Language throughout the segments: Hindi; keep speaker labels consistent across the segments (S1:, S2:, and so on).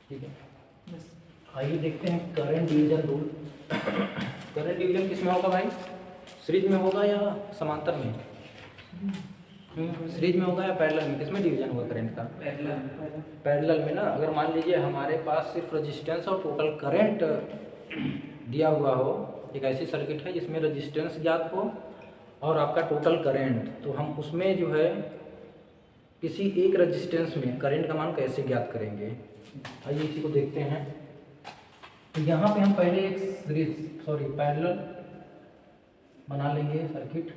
S1: ठीक है, आइए देखते हैं current division rule. Current division किस में होगा भाई? सीरीज में होगा या समांतर में? सीरीज में होगा या पैरेलल में? किसमें डिवीजन होगा करंट का? पैरेलल में ना। अगर मान लीजिए हमारे पास सिर्फ रेजिस्टेंस और टोटल करंट दिया हुआ हो, एक ऐसी सर्किट है जिसमें रेजिस्टेंस ज्ञात हो और आपका टोटल करंट, तो हम उसमें जो है किसी एक रेजिस्टेंस में करंट का मान कैसे ज्ञात करेंगे, आइए इसी को देखते हैं। तो यहाँ पे हम पहले एक सीरीज पैरेलल बना लेंगे सर्किट।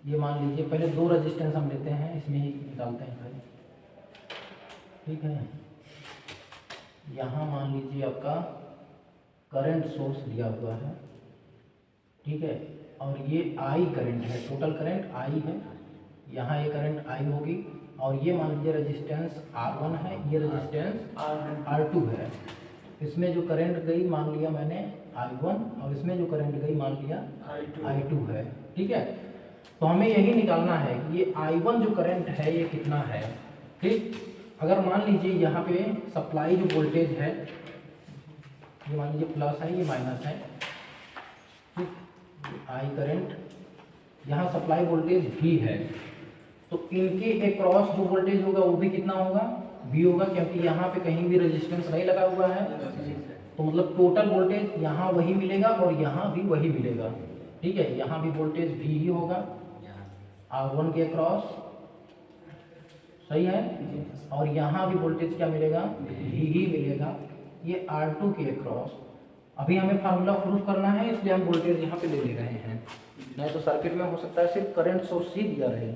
S1: ये मान लीजिए पहले दो रेजिस्टेंस हम लेते हैं, इसमें ही निकालते हैं भाई। ठीक है, यहाँ मान लीजिए आपका करंट सोर्स दिया हुआ है, ठीक है, और ये आई करंट है, टोटल करंट आई है, यहाँ ये करंट आई होगी, और ये मान लीजिए रेजिस्टेंस R1 है, ये रेजिस्टेंस R2 है। इसमें जो करंट गई मान लिया मैंने I1, और इसमें जो करंट गई मान लिया I2 है। ठीक है, तो हमें यही निकालना है कि ये I1 जो करंट है ये कितना है। ठीक, अगर मान लीजिए यहाँ पे सप्लाई जो वोल्टेज है, ये मान लीजिए प्लस है, ये माइनस है, ठीक, आई करंट, यहाँ सप्लाई वोल्टेज V है, तो इनके अक्रॉस जो वोल्टेज होगा वो भी कितना होगा? V होगा, क्योंकि यहाँ पे कहीं भी रेजिस्टेंस नहीं लगा हुआ है, तो मतलब टोटल वोल्टेज यहाँ वही मिलेगा और यहाँ भी वही मिलेगा। ठीक है, यहाँ भी वोल्टेज V ही होगा R1 के अक्रॉस, सही है, और यहाँ भी वोल्टेज क्या मिलेगा? V ही मिलेगा, ये R2 के अक्रॉस। अभी हमें फार्मूला प्रूफ करना है, इसलिए हम वोल्टेज यहाँ पे ले रहे हैं, नहीं तो सर्किट में हो सकता है सिर्फ करंट सोर्स ही दिया रहे।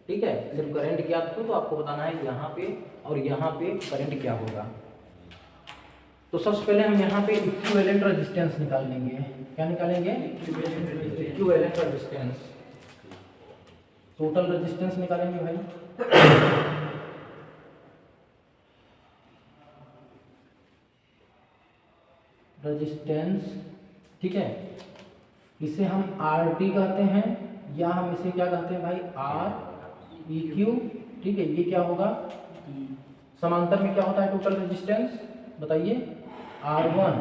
S1: ठीक है, सिर्फ करंट ज्ञात हो तो आपको बताना है यहाँ पे और यहाँ पे करंट क्या होगा। तो सबसे पहले हम यहाँ पे इक्विवेलेंट रेजिस्टेंस निकाल लेंगे। क्या निकालेंगे? इक्विवेलेंट रेजिस्टेंस, टोटल रेजिस्टेंस निकालेंगे भाई। रेजिस्टेंस, ठीक है, इसे हम RT कहते हैं, या हम इसे क्या कहते हैं भाई? REQ। ठीक है, ये क्या होगा? समांतर में क्या होता है टोटल रेजिस्टेंस बताइए? R1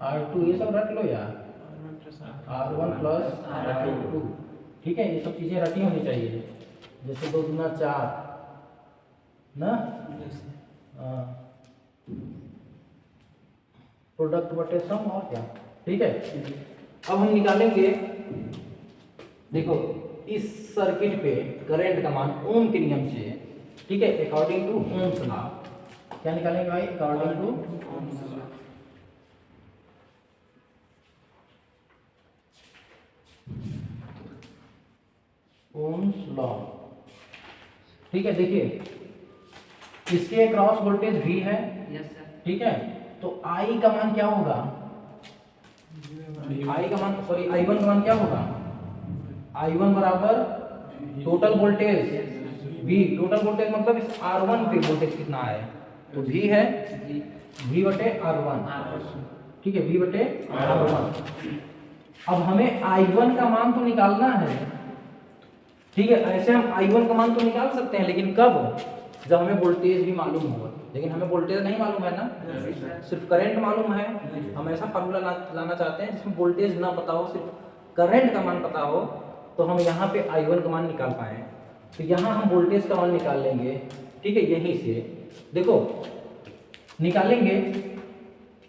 S1: R2, ये सब रट लो यार, R1 प्लस R2। ठीक है, ये सब चीजें रटी होनी चाहिए, जैसे 2 दूना 4 ना, प्रोडक्ट बटे सम और क्या। ठीक है, अब हम निकालेंगे, देखो इस सर्किट पे करंट का मान ओम के नियम से, ठीक है, अकॉर्डिंग टू ओम्स लॉ। क्या निकालेंगे भाई? According to Ohm's law. ठीक है, देखिए इसके क्रॉस वोल्टेज V है, ठीक है, तो I का मान क्या होगा? I का मान I1 का मान क्या होगा? I1 बराबर total voltage V, total voltage मतलब इस R1 पे वोल्टेज कितना है, तो V है, V बटे R1। ठीक है, V बटे R1। अब हमें I1 का मान तो निकालना है। ठीक है, ऐसे हम I1 का मान तो निकाल सकते हैं, लेकिन कब? जब हमें वोल्टेज भी मालूम होगा। लेकिन हमें वोल्टेज नहीं मालूम है ना, सिर्फ करंट मालूम है। हम ऐसा फार्मूला लाना चाहते हैं जिसमें वोल्टेज ना पता हो, सिर्फ करंट का मान पता हो, तो हम यहाँ पे I1 का मान निकाल पाए। तो यहाँ हम वोल्टेज का मान निकाल लेंगे। ठीक है, यहीं से देखो निकालेंगे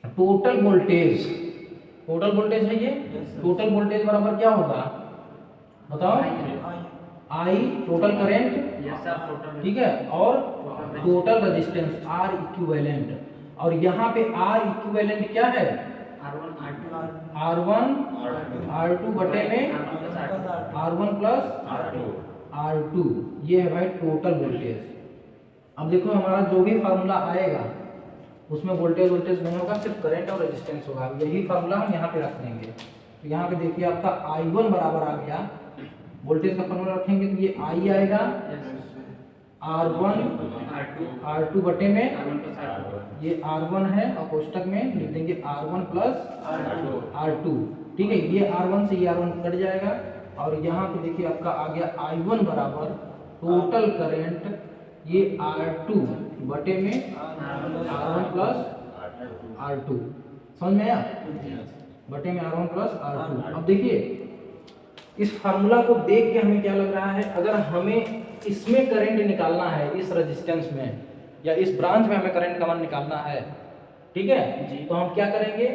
S1: टोटल वोल्टेज, टोटल वोल्टेज है ये, टोटल वोल्टेज बराबर क्या होगा बताओ? I टोटल करंट, ठीक है, और टोटल रेजिस्टेंस R इक्विवेलेंट, और यहाँ पे R इक्विवेलेंट क्या है? R1 R2 बटे में R1 प्लस R2, ये है भाई टोटल वोल्टेज। अब देखो हमारा जो भी फार्मूला आएगा उसमें वोल्टेज नहीं होगा, सिर्फ करंट और रेजिस्टेंस होगा। यही फार्मूला हम यहाँ पे रख देंगे। तो यहाँ पे देखिए आपका I1 बराबर आ गया वोल्टेज का फॉर्मूला रखेंगे तो ये आई आएगा R1 R2 बटे में, ये R1 है और कोष्टक में लिख देंगे R1 प्लस R2। ठीक है, ये R1 से ये R1 कट जाएगा और यहाँ पे देखिए आपका आ गया I1 बराबर टोटल करंट ये R2 बटे में R1 प्लस R2। समझ में आया? बटे में R1 प्लस R2। अब देखिए इस फार्मूला को देख के हमें क्या लग रहा है, अगर हमें इसमें करंट निकालना है, इस रेजिस्टेंस में या इस ब्रांच में हमें करंट का मान निकालना है, ठीक है, तो हम क्या करेंगे,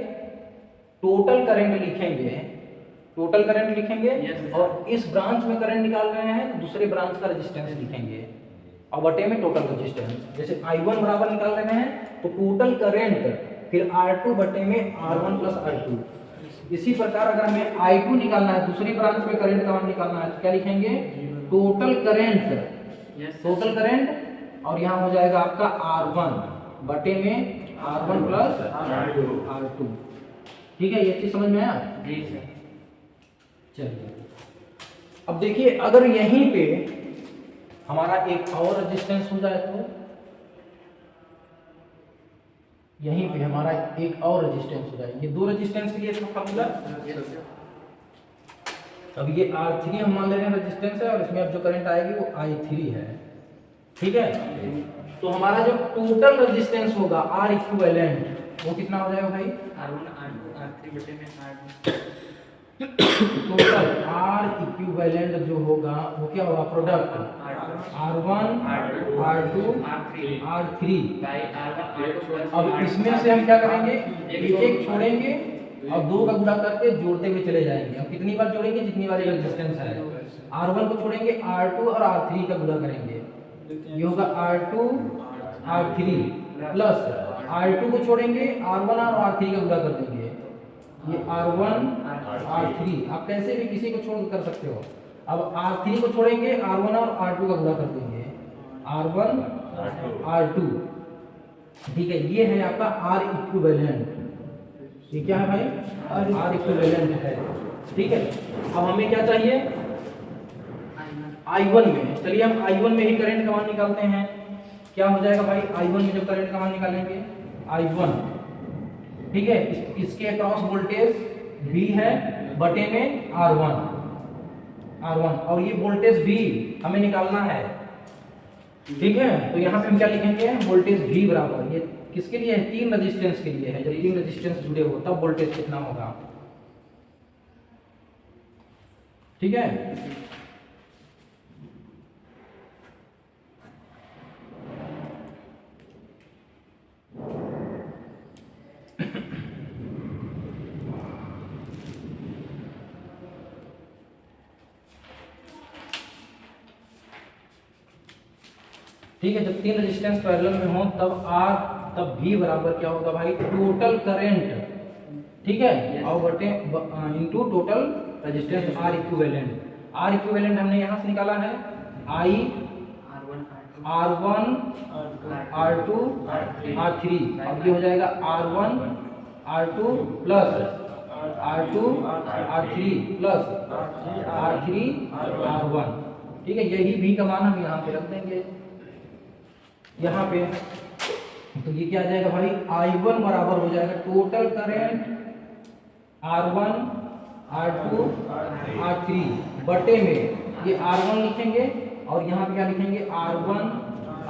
S1: टोटल करंट लिखेंगे, टोटल करंट लिखेंगे और इस ब्रांच में करंट निकाल रहे हैं तो दूसरे ब्रांच का रेजिस्टेंस लिखेंगे और बटे में टोटल रेजिस्टेंस। जैसे I1 बराबर निकाल रहे हैं तो टोटल करंट फिर R2 बटे में R1 प्लस R2। इसी प्रकार अगर हमें I2 निकालना है, दूसरी ब्रांच में करंट का मान निकालना है तो क्या लिखेंगे, टोटल करंट, टोटल करंट और यहाँ हो जाएगा आपका R1 बटे में R1 प्लस R2। ठीक है, ये चीज समझ में आया? चलिए अब देखिए अगर यहीं पे हमारा एक और रेजिस्टेंस हो जाए तो यहीं पे हमारा एक और रेजिस्टेंस हो जाए, ये दो रेजिस्टेंस के लिए फॉर्मूला। अब ये R3 हम मान ले रहे हैं रेजिस्टेंस है और इसमें अब जो करंट आएगी वो I3 है। ठीक है, तो हमारा जो टोटल रेजिस्टेंस होगा R इक्विवेलेंट वो कितना हो जाएगा भाई, R3 बटे में R2। टोटल R इक्विवेलेंट जो होगा वो क्या होगा, प्रोडक्ट R1 R2 R3। अब इसमें से हम क्या करेंगे, एक छोड़ेंगे और दो का गुणा करके जोड़ते हुए चले जाएंगे। अब कितनी बार जोड़ेंगे, जितनी बार ये रेजिस्टेंस है। R1 को छोड़ेंगे, R2 और R3 का गुणा करेंगे, ये होगा R2 R3 प्लस R2 को छोड़ेंगे, R1 और R3 का गुणा कर देंगे, ये R1 R3। आप कैसे भी किसी को छोड़ कर सकते हो। अब R3 को छोड़ेंगे, R1 और R2 का गुणा कर देंगे, R1 R2। ठीक है, ये है आपका R इक्विवेलेंट। ये क्या है भाई, R इक्विवेलेंट है। ठीक है, अब हमें क्या चाहिए, I1 में। चलिए हम I1 में ही करंट का मान निकालते हैं। क्या हो जाएगा भाई, I1 में जब करंट का मान निकालेंगे, I1 ठीक है, इसके अक्रॉस वोल्टेज V है बटे में R1 और ये वोल्टेज V हमें निकालना है। ठीक है, तो यहाँ पे हम क्या लिखेंगे, वोल्टेज V बराबर, ये किसके लिए है, तीन रेजिस्टेंस के लिए है। जब तीन रेजिस्टेंस जुड़े हो तब वोल्टेज कितना होगा। ठीक है, ठीक है, जब तीन रेजिस्टेंस पैरेलल में हो तब V बराबर क्या होगा भाई, टोटल करंट। ठीक है, और बटे into total resistance R equivalent. R equivalent हमने यहाँ से निकाला है I R1 R2 R3 और ये हो जाएगा R1 R2 plus R2 R3 plus R3 R1। ठीक है, यही V का मान हम यहाँ पे रख देंगे यहाँ पे। तो ये क्या आ जाएगा भाई, I1 बराबर हो जाएगा total current R1 R2 R3 बटे में ये R1 लिखेंगे और यहाँ पे क्या लिखेंगे, R1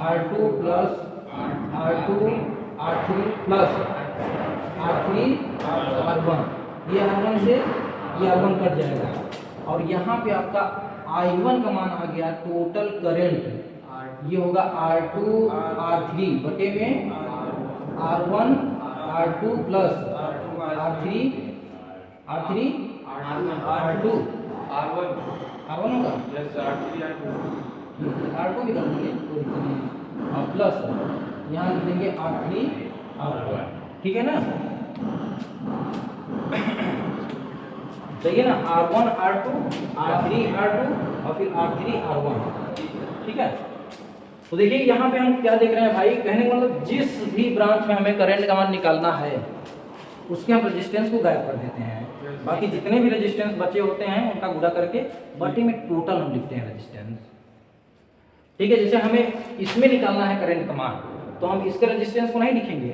S1: R2 plus R2 R3 plus R3 R1। ये R1 से ये R1 कट जाएगा और यहाँ पे आपका I1 का मान आ गया टोटल करंट, ये होगा R2 R3 बटे में R1 R2 plus R3 R2 R1 होगा, R2 भी कर देंगे और प्लस यहाँ लिख देंगे R3 R1। ठीक है ना, चाहिए ना, R1 R2 R3 R2 और फिर R3 R1। ठीक है, तो देखिए यहाँ पे हम क्या देख रहे हैं भाई, कहने का मतलब जिस भी ब्रांच में हमें करंट का मान निकालना है उसके हम रेजिस्टेंस को गायब कर देते हैं। बाकी जितने भी रेजिस्टेंस बचे होते हैं उनका गुणा करके बटे में टोटल हम लिखते हैं रेजिस्टेंस। ठीक है, जैसे हमें इसमें निकालना है करंट का मान, तो हम इसके रेजिस्टेंस को नहीं लिखेंगे,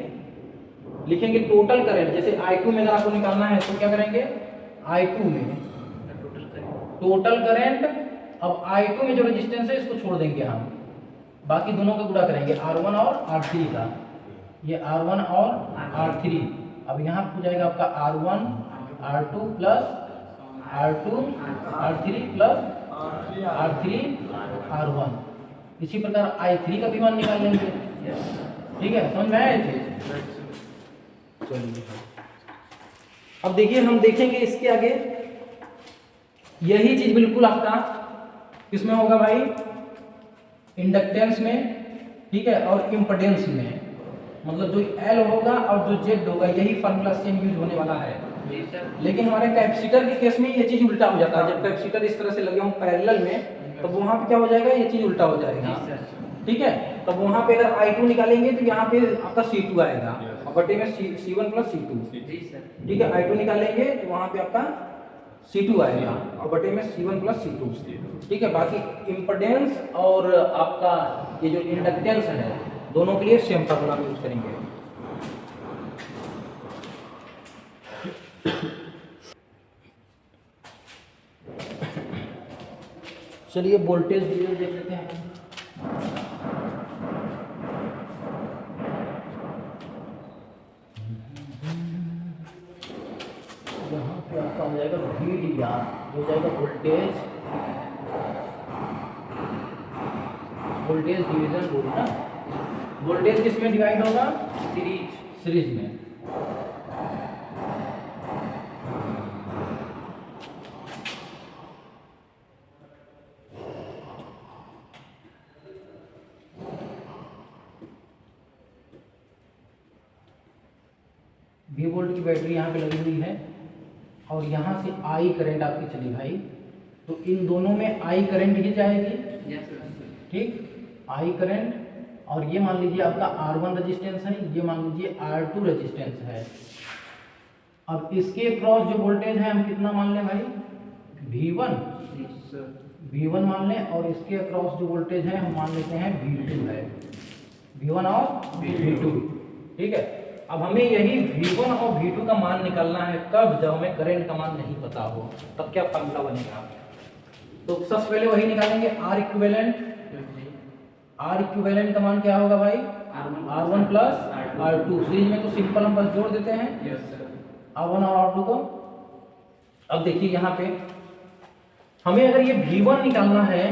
S1: लिखेंगे टोटल करंट। जैसे I2 में अगर आपको निकालना है तो क्या करेंगे, I2 में टोटल करंट, अब I2 में जो रेजिस्टेंस है इसको छोड़ देंगे हम, बाकी दोनों का गुणा करेंगे R1 और R3 का, ये R1 और R3। अब यहाँ हो जाएगा आपका R1 R2 plus R2 R3 plus R3 R1। इसी प्रकार I3 का भी मान निकाल लेंगे। ठीक है, समझ में आया ये चीज। चलिए अब देखिए, हम देखेंगे इसके आगे यही चीज बिल्कुल आपका किसमें होगा भाई, इंडक्टेंस में। ठीक है, और इम्पीडेंस में, मतलब जो L होगा और जो Z होगा यही फार्मूला सेम यूज होने वाला है। लेकिन हमारे कैपेसिटर के केस में ये चीज उल्टा हो जाता है। जब कैपेसिटर इस तरह से लगे हों पैरेलल में, तो वहां पे क्या हो जाएगा, ये चीज उल्टा हो जाएगा। ठीक है, तब तो वहां पे अगर I2 निकालेंगे तो यहाँ पे आपका C2 आएगा और बटे में C1 प्लस C2। ठीक है, I2 निकालेंगे तो वहां पे आपका C2 आएगा और बटे में C1 प्लस C2। ठीक है, बाकी इम्पीडेंस और आपका ये जो इंडक्टेंस है दोनों के लिए सेम फार्मूला हम यूज करेंगे। चलिए वोल्टेज डिवीजन देख लेते हैं। यहाँ पे आपका हो जाएगा VDR, जो जाएगा वोल्टेज डिवीजन रूल ना। वोल्टेज किस में डिवाइड होगा, सीरीज में। V वोल्ट की बैटरी यहाँ पे लगी हुई है और यहाँ से I करंट आपकी चली भाई, तो इन दोनों में I करंट ही जाएगी। ठीक, I करंट, और ये मान लीजिए आपका R1 रेजिस्टेंस है, ये मान लीजिए R2 रेजिस्टेंस है। अब इसके क्रॉस जो वोल्टेज है हम कितना मान लें भाई, V1 मान लें, और इसके क्रॉस जो वोल्टेज है हम मान लेते हैं V2 है, V1 और V2। ठीक है, अब हमें यही V1 और V2 का मान निकालना है कब, जब हमें करंट का मान नहीं पता हो, तब क्या फार्मूला बनेगा। तो सबसे पहले वही निकालेंगे R इक्विवेलेंट। R इक्विवेलेंट का मान क्या होगा भाई, R1 प्लस R2। सीरीज में तो सिंपल हम बस जोड़ देते हैं R1 और R2 को। अब देखिए यहाँ पे हमें अगर ये V1 निकालना है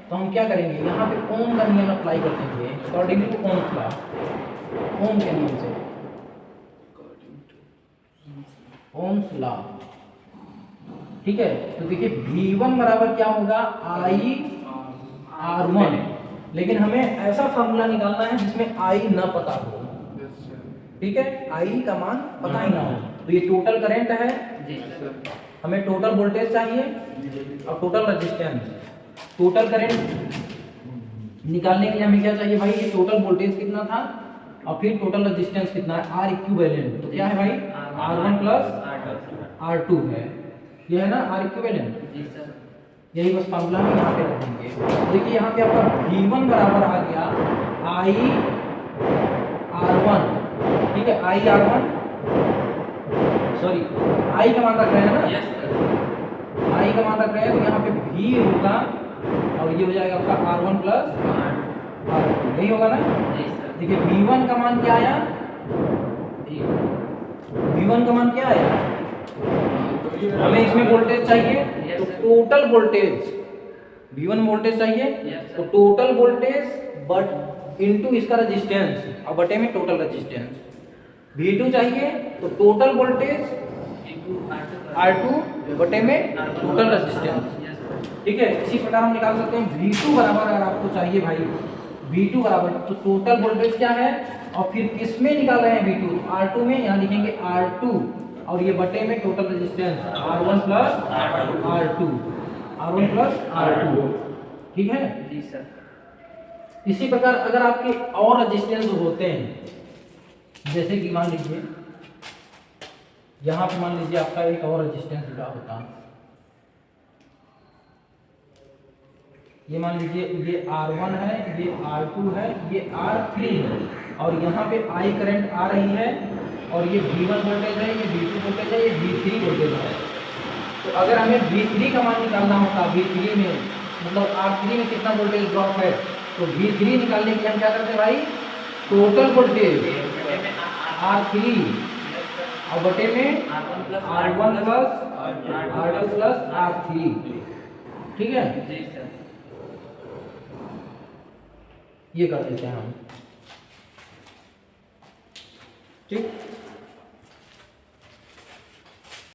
S1: तो हम क्या करेंगे, यहाँ पे ओम का नियम अप्लाई कर देंगे अकॉर्डिंग टू ओम्स लॉ, ओम के नियम से, ओम्स लॉ। ठीक है, तो देखिए V1 बराबर क्या होगा, I R1। लेकिन हमें ऐसा फार्मूला निकालना है जिसमें I न पता हो। ठीक है, I का मान पता ही ना हो। तो ये टोटल करंट है, हमें टोटल वोल्टेज चाहिए और टोटल रेजिस्टेंस। टोटल करंट निकालने के लिए हमें क्या चाहिए भाई, ये टोटल वोल्टेज कितना था और फिर टोटल रेजिस्टेंस कितना है, R इक्विवेलेंट। तो क्या है भाई, R1 प्लस R2 है, ये है ना R इक्विवेलेंट। यही बस फार्मूला हम यहाँ पे रखेंगे। देखिए यहाँ पे आपका V1 बराबर आ गया I R1। ठीक है, I R1, सॉरी I का मान रख रहे हैं ना, I का मान रख रहे हैं, तो यहाँ पे V होगा और ये हो जाएगा आपका R1 प्लस R2, यही होगा ना। देखिए V1 का मान क्या आया, V1 का मान क्या आया, हमें इसमें वोल्टेज चाहिए तो टोटल वोल्टेज, V1 वोल्टेज चाहिए तो टोटल वोल्टेज बट इनटू इसका रेजिस्टेंस और बटे में टोटल रेजिस्टेंस। V2 चाहिए तो टोटल वोल्टेज R2 बटे में टोटल रेजिस्टेंस। ठीक है, इसी प्रकार हम निकाल सकते हैं V2 बराबर, अगर आपको चाहिए भाई V2 बराबर, तो टोटल वोल्टेज क्या है और फिर किस में निकाल रहे हैं V2, R2 में, यहाँ लिखेंगे R2 और ये बटे में total resistance R1 plus R2, R1 plus R2। ठीक है जी सर। इसी प्रकार अगर आपके और रेजिस्टेंस होते हैं, जैसे कि मान लीजिए यहाँ पे मान लीजिए आपका एक और रेजिस्टेंस जुड़ा होता, ये मान लीजिए ये R1 है, ये R2 है, ये R3 है, और यहाँ पे I करंट आ रही है, और ये V1 वोल्टेज है, ये V2 वोल्टेज है, ये V3 वोल्टेज है। तो अगर हमें V3 का मान निकालना होता, V3 में मतलब R3 में कितना वोल्टेज ड्रॉप है, तो V3 निकालने के लिए हम क्या करते हैं भाई, टोटल वोल्टेज R3 और बटे में R1 plus R2 plus R3, ठीक है, ये कर देते हैं हम, ठीक।